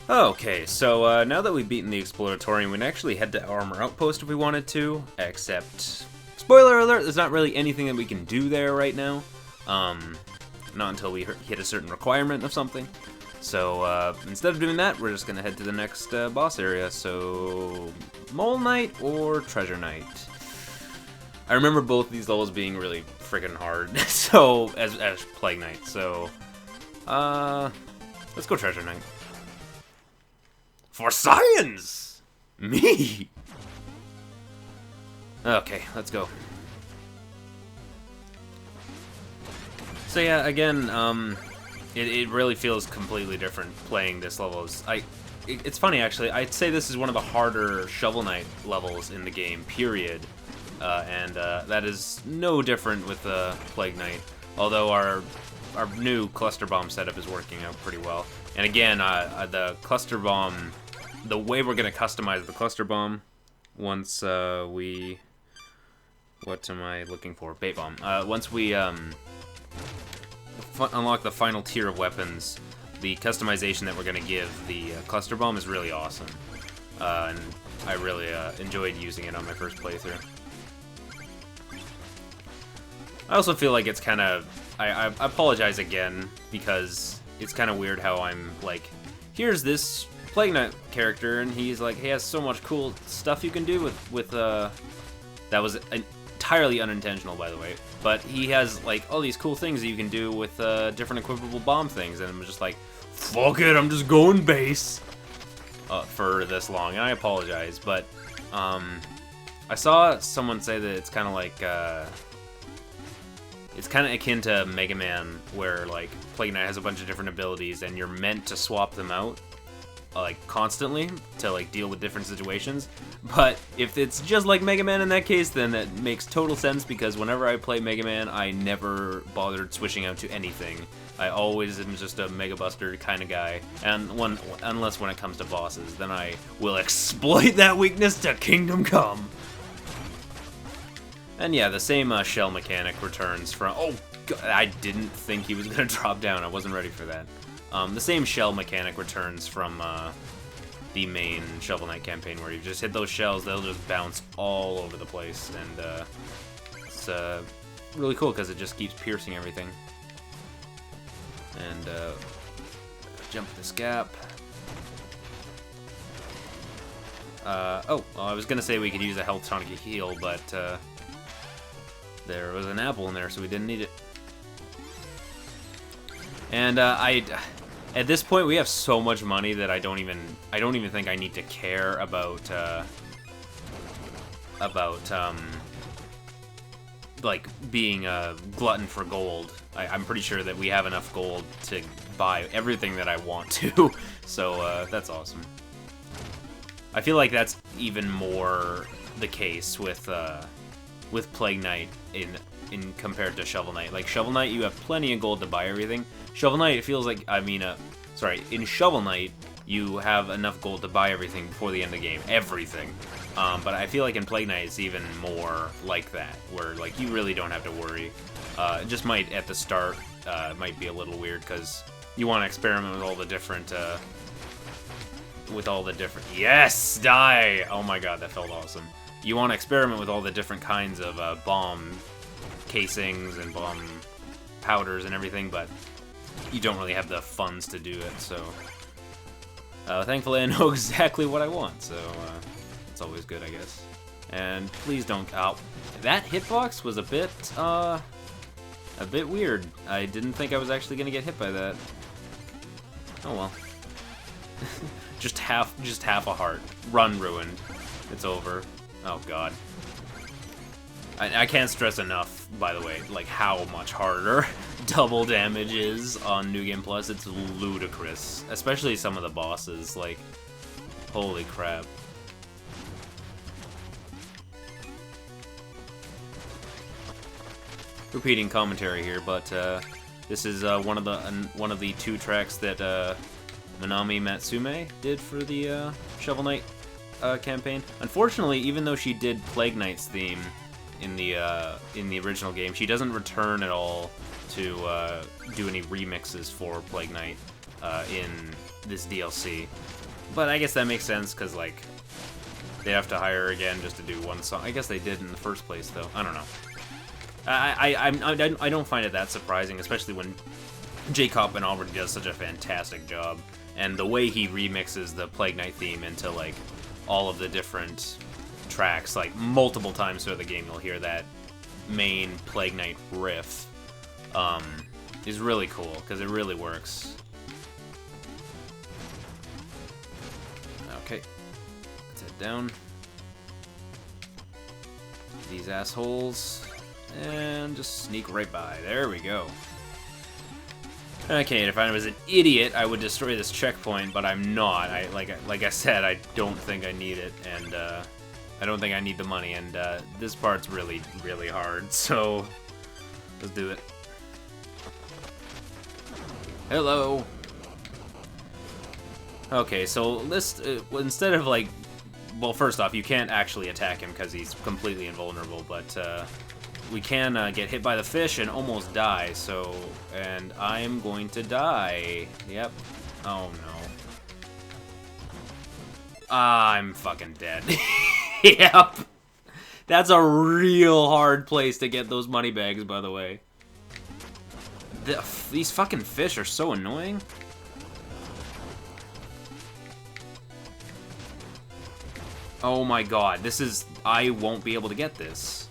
Okay, so now that we've beaten the Exploratorium, we can actually head to Armor Outpost if we wanted to, except, spoiler alert, there's not really anything that we can do there right now. Not until we hit a certain requirement of something. So instead of doing that, we're just going to head to the next boss area, so Mole Knight or Treasure Knight. I remember both of these levels being really freaking hard, so as Plague Knight, so let's go Treasure Knight. For science! Me! Okay, let's go. So yeah, again, it really feels completely different playing this level. It's funny, actually. I'd say this is one of the harder Shovel Knight levels in the game, period. And that is no different with Plague Knight, although our new Cluster Bomb setup is working out pretty well. And again, the Cluster Bomb... The way we're going to customize the Cluster Bomb once we... What am I looking for? Bait Bomb. Once we unlock the final tier of weapons, the customization that we're going to give the Cluster Bomb is really awesome. And I really enjoyed using it on my first playthrough. I also feel like it's kind of... I apologize again, because it's kind of weird how I'm like, here's this Plague Knight character, and he's like, he has so much cool stuff you can do with that was entirely unintentional, by the way, but he has like all these cool things that you can do with different equipable bomb things, and I'm just like, fuck it, I'm just going base for this long, and I apologize, but I saw someone say that it's kind of like it's kind of akin to Mega Man, where like Plague Knight has a bunch of different abilities and you're meant to swap them out like constantly to like deal with different situations. But if it's just like Mega Man in that case, then that makes total sense, because whenever I play Mega Man, I never bothered switching out to anything. I always am just a Mega Buster kind of guy, and unless when it comes to bosses, then I will exploit that weakness to Kingdom Come. And yeah, the same shell mechanic returns from... Oh, God, I didn't think he was going to drop down. I wasn't ready for that. The same shell mechanic returns from the main Shovel Knight campaign, where you just hit those shells, they'll just bounce all over the place, and it's really cool because it just keeps piercing everything. And jump this gap. Oh, well, I was gonna say we could use a health tonic to heal, but there was an apple in there, so we didn't need it. And at this point, we have so much money that I don't even think I need to care about like being a glutton for gold. I'm pretty sure that we have enough gold to buy everything that I want to, so that's awesome. I feel like that's even more the case with Plague Knight in compared to Shovel Knight. Like, Shovel Knight, you have plenty of gold to buy everything. Shovel Knight, it feels like, in Shovel Knight, you have enough gold to buy everything before the end of the game. Everything. But I feel like in Plague Knight, it's even more like that, where, like, you really don't have to worry. It just might, at the start, might be a little weird, because you want to experiment with all the different, Yes! Die! Oh my god, that felt awesome. You want to experiment with all the different kinds of bomb casings and bomb powders and everything, but you don't really have the funds to do it, so thankfully I know exactly what I want, so it's always good, I guess. And please don't... Oh, that hitbox was a bit weird. I didn't think I was actually gonna get hit by that. Oh well. just half a heart. Run ruined. It's over. Oh god. I can't stress enough, by the way, like how much harder double damage is on New Game Plus. It's ludicrous. Especially some of the bosses, like, holy crap. Repeating commentary here, but this is one of the 2 tracks that Manami Matsume did for the Shovel Knight campaign. Unfortunately, even though she did Plague Knight's theme in the original game, she doesn't return at all to do any remixes for Plague Knight. in this DLC. But I guess that makes sense, because, like, they'd have to hire her again just to do one song. I guess they did in the first place, though. I don't know. I don't find it that surprising, especially when Jacob and Aubrey does such a fantastic job. And the way he remixes the Plague Knight theme into, like, all of the different tracks, like, multiple times through the game you'll hear that main Plague Knight riff, is really cool, because it really works. Okay. Let's head down. These assholes. And just sneak right by. There we go. Okay, if I was an idiot, I would destroy this checkpoint, but I'm not. Like I said, I don't think I need it, and I don't think I need the money, and this part's really, really hard, so let's do it. Hello. Okay, so instead of, like, well, first off, you can't actually attack him because he's completely invulnerable, but we can get hit by the fish and almost die, so, and I'm going to die. Yep. Oh no. I'm fucking dead. Yep. That's a real hard place to get those money bags, by the way. These fucking fish are so annoying. Oh my god, this is... I won't be able to get this.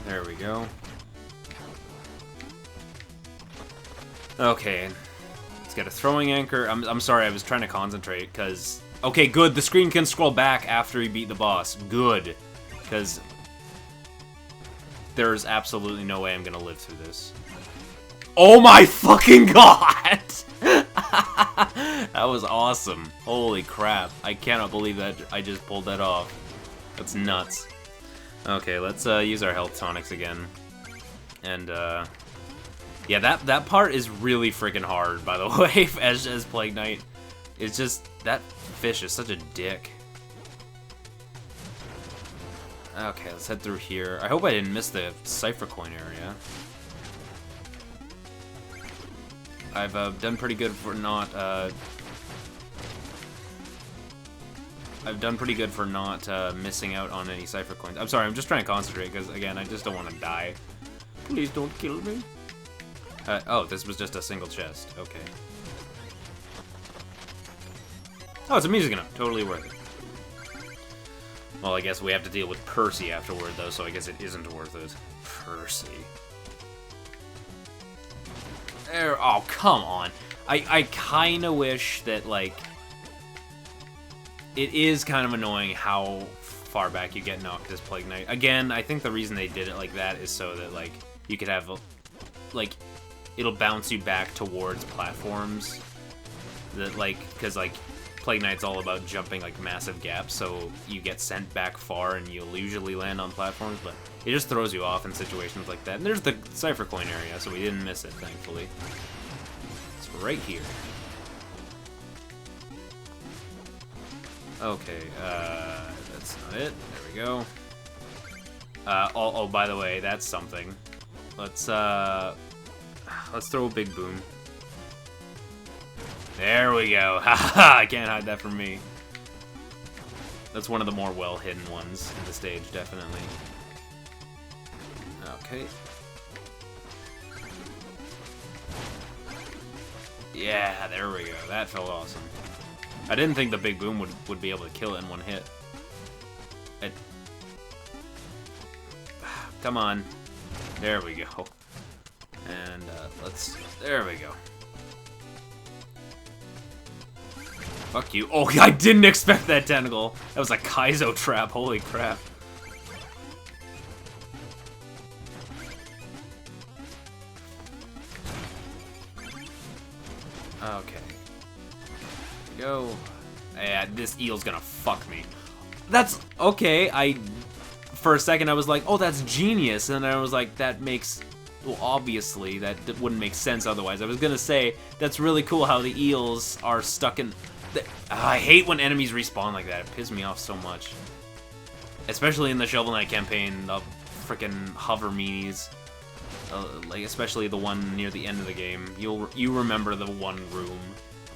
There we go. Okay. Let's get a throwing anchor. I'm sorry, I was trying to concentrate, because... Okay, good, the screen can scroll back after you beat the boss. Good. Because... there's absolutely no way I'm gonna live through this. Oh my fucking god! That was awesome. Holy crap. I cannot believe that I just pulled that off. That's nuts. Okay, let's use our health tonics again. And, yeah, that part is really freaking hard, by the way, as Plague Knight. It's just, that fish is such a dick. Okay, let's head through here. I hope I didn't miss the Cipher Coin area. I've done pretty good for not, missing out on any Cipher Coins. I'm sorry, I'm just trying to concentrate, because, again, I just don't want to die. Please don't kill me. Oh, this was just a single chest. Okay. Oh, it's a music note. Totally worth it. Well, I guess we have to deal with Percy afterward, though, so I guess it isn't worth it. Percy. There. Oh, come on. I kind of wish that, like... It is kind of annoying how far back you get knocked as Plague Knight. Again, I think the reason they did it like that is so that, like, you could have, like, it'll bounce you back towards platforms. That, like, because, like, Plague Knight's all about jumping, like, massive gaps, so you get sent back far and you'll usually land on platforms, but it just throws you off in situations like that. And there's the Cipher Coin area, so we didn't miss it, thankfully. It's right here. Okay, that's not it. There we go. Oh, by the way, that's something. Let's throw a big boom. There we go. Haha, I can't hide that from me. That's one of the more well-hidden ones in the stage, definitely. Okay. Yeah, there we go. That felt awesome. I didn't think the big boom would be able to kill it in one hit. Come on. There we go. And there we go. Fuck you. Oh, I didn't expect that tentacle. That was a Kaizo trap. Holy crap. Okay. Go. Yeah, this eel's gonna fuck me. That's okay. For a second I was like, oh, that's genius, and then I was like, that makes well, obviously, that wouldn't make sense otherwise. I was gonna say, that's really cool how the eels are stuck in... I hate when enemies respawn like that. It pisses me off so much. Especially in the Shovel Knight campaign, the frickin' hover meanies. Like, especially the one near the end of the game. You remember the one room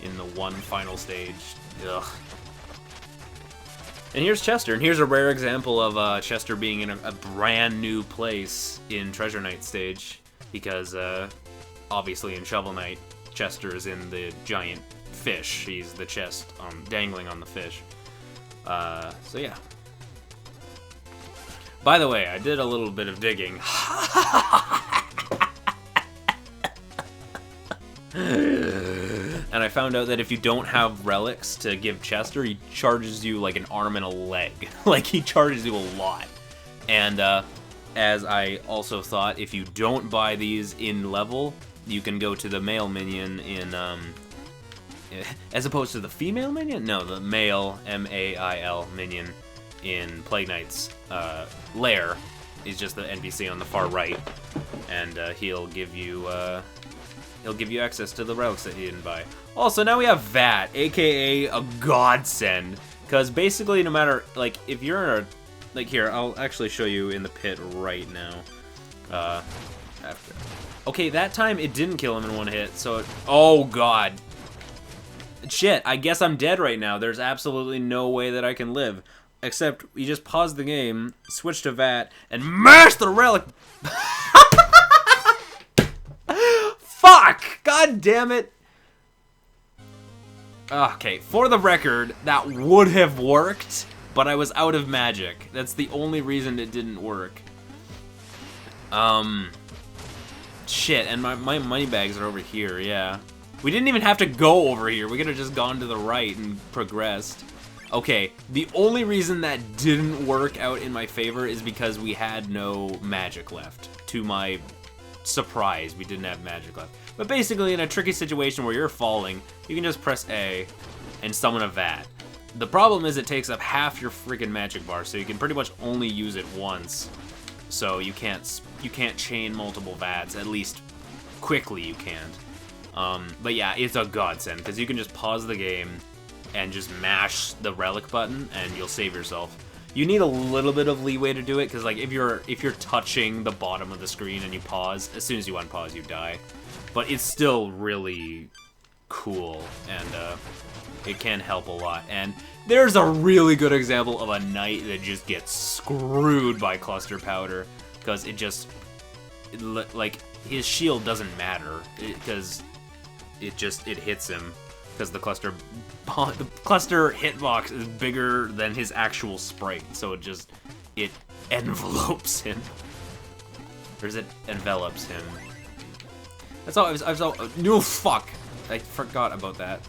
in the one final stage. Ugh. And here's Chester, and here's a rare example of Chester being in a brand new place in Treasure Knight stage, because obviously in Shovel Knight, Chester is in the giant fish. He's the chest dangling on the fish. So yeah. By the way, I did a little bit of digging. And I found out that if you don't have relics to give Chester, he charges you like an arm and a leg. Like, he charges you a lot. And as I also thought, if you don't buy these in level, you can go to the male minion in, as opposed to the female minion? No, the male, M-A-I-L, minion in Plague Knight's lair. He's just the NPC on the far right. And he'll give you access to the relics that you didn't buy. Also, now we have VAT, aka a godsend. Because basically, no matter, like, if you're like, here, I'll actually show you in the pit right now. Okay, that time it didn't kill him in one hit, so oh god. Shit, I guess I'm dead right now. There's absolutely no way that I can live. Except, you just pause the game, switch to VAT, and mash the relic. Fuck! God damn it! Okay, for the record, that would have worked, but I was out of magic. That's the only reason it didn't work. Shit, and my money bags are over here, yeah. We didn't even have to go over here. We could have just gone to the right and progressed. Okay, the only reason that didn't work out in my favor is because we had no magic left. To my surprise, we didn't have magic left. But basically, in a tricky situation where you're falling, you can just press A and summon a VAT. The problem is it takes up half your freaking magic bar, so you can pretty much only use it once. So you can't chain multiple VATs, at least quickly you can't. But yeah, it's a godsend, because you can just pause the game and just mash the relic button, and you'll save yourself. You need a little bit of leeway to do it, because like if you're touching the bottom of the screen and you pause, as soon as you unpause, you die. But it's still really cool, and it can help a lot. And there's a really good example of a knight that just gets screwed by cluster powder, because like his shield doesn't matter, because it hits him. Because the cluster hitbox is bigger than his actual sprite, so it envelopes him. Or is it envelops him? That's all. I was all. No, fuck! I forgot about that.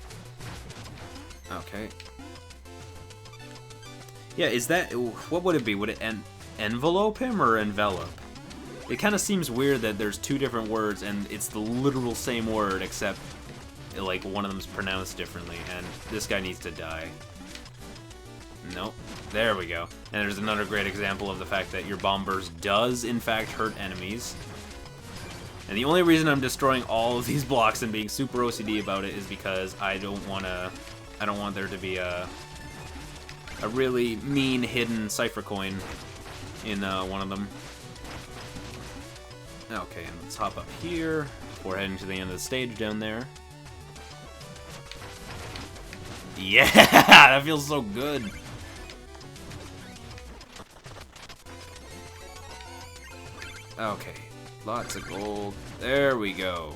Okay. Yeah, is that what would it be? Would it envelope him or envelop? It kind of seems weird that there's two different words and it's the literal same word, except like one of them's pronounced differently, and this guy needs to die. Nope. There we go. And there's another great example of the fact that your bomb burst does in fact hurt enemies. And the only reason I'm destroying all of these blocks and being super OCD about it is because I don't want there to be a really mean hidden cipher coin in one of them. Okay, and let's hop up here before heading to the end of the stage down there. Yeah, that feels so good. Okay, lots of gold. There we go.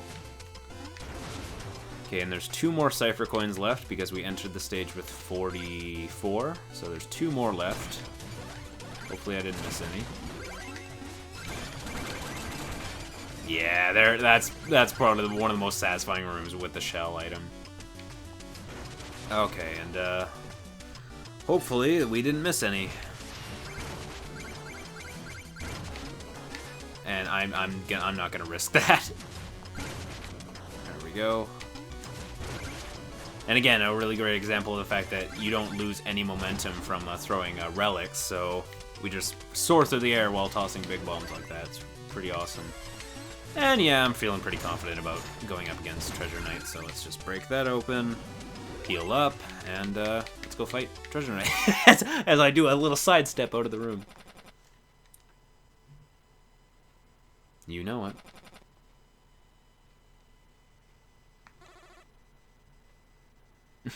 Okay, and there's 2 more cipher coins left because we entered the stage with 44. So there's 2 more left. Hopefully I didn't miss any. Yeah, that's probably one of the most satisfying rooms with the shell item. Okay, and hopefully we didn't miss any. And I'm not gonna risk that. There we go. And again, a really great example of the fact that you don't lose any momentum from throwing relics, so we just soar through the air while tossing big bombs like that. It's pretty awesome. And yeah, I'm feeling pretty confident about going up against Treasure Knight, so let's just break that open, heal up, and let's go fight Treasure Knight. as I do a little sidestep out of the room. You know it.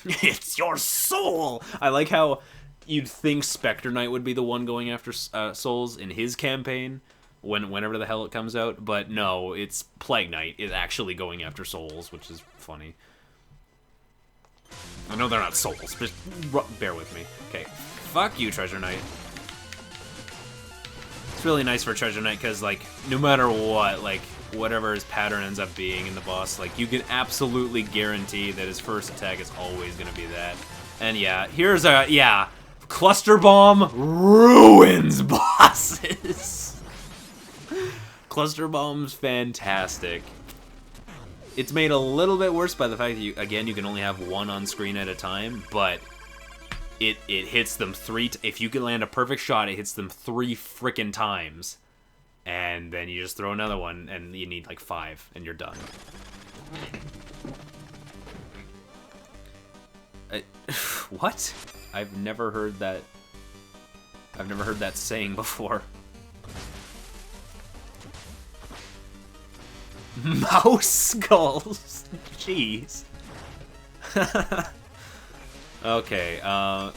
It's your soul! I like how you'd think Spectre Knight would be the one going after souls in his campaign, whenever the hell it comes out, but no, it's Plague Knight is actually going after souls, which is funny. I know they're not souls, but bear with me. Okay, fuck you, Treasure Knight. It's really nice for Treasure Knight, because, like, no matter what, like, whatever his pattern ends up being in the boss, like, you can absolutely guarantee that his first attack is always going to be that. And yeah, here's a, yeah, Cluster Bomb ruins bosses. Cluster Bomb's fantastic. It's made a little bit worse by the fact that, you can only have one on screen at a time, but it hits them if you can land a perfect shot, it hits them 3 frickin' times. And then you just throw another one, and you need like 5, and you're done. What? I've never heard that. I've never heard that saying before. Mouse skulls. Jeez. Okay.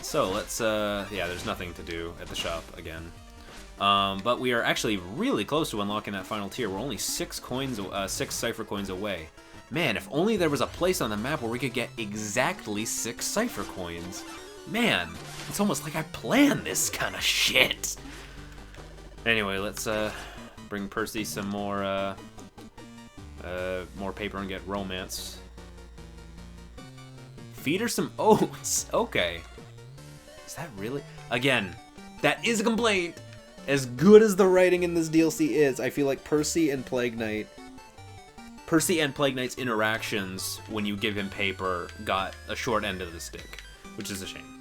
So let's. Yeah, there's nothing to do at the shop again. But we are actually really close to unlocking that final tier. We're only 6 cipher coins away. Man, if only there was a place on the map where we could get exactly 6 cipher coins. Man, it's almost like I planned this kind of shit. Anyway, let's bring Percy some more paper and get romance. Feed her some oats. Okay. Is that really? Again, that is a complaint. As good as the writing in this DLC is, I feel like Percy and Plague Knight's interactions when you give him paper got a short end of the stick, which is a shame.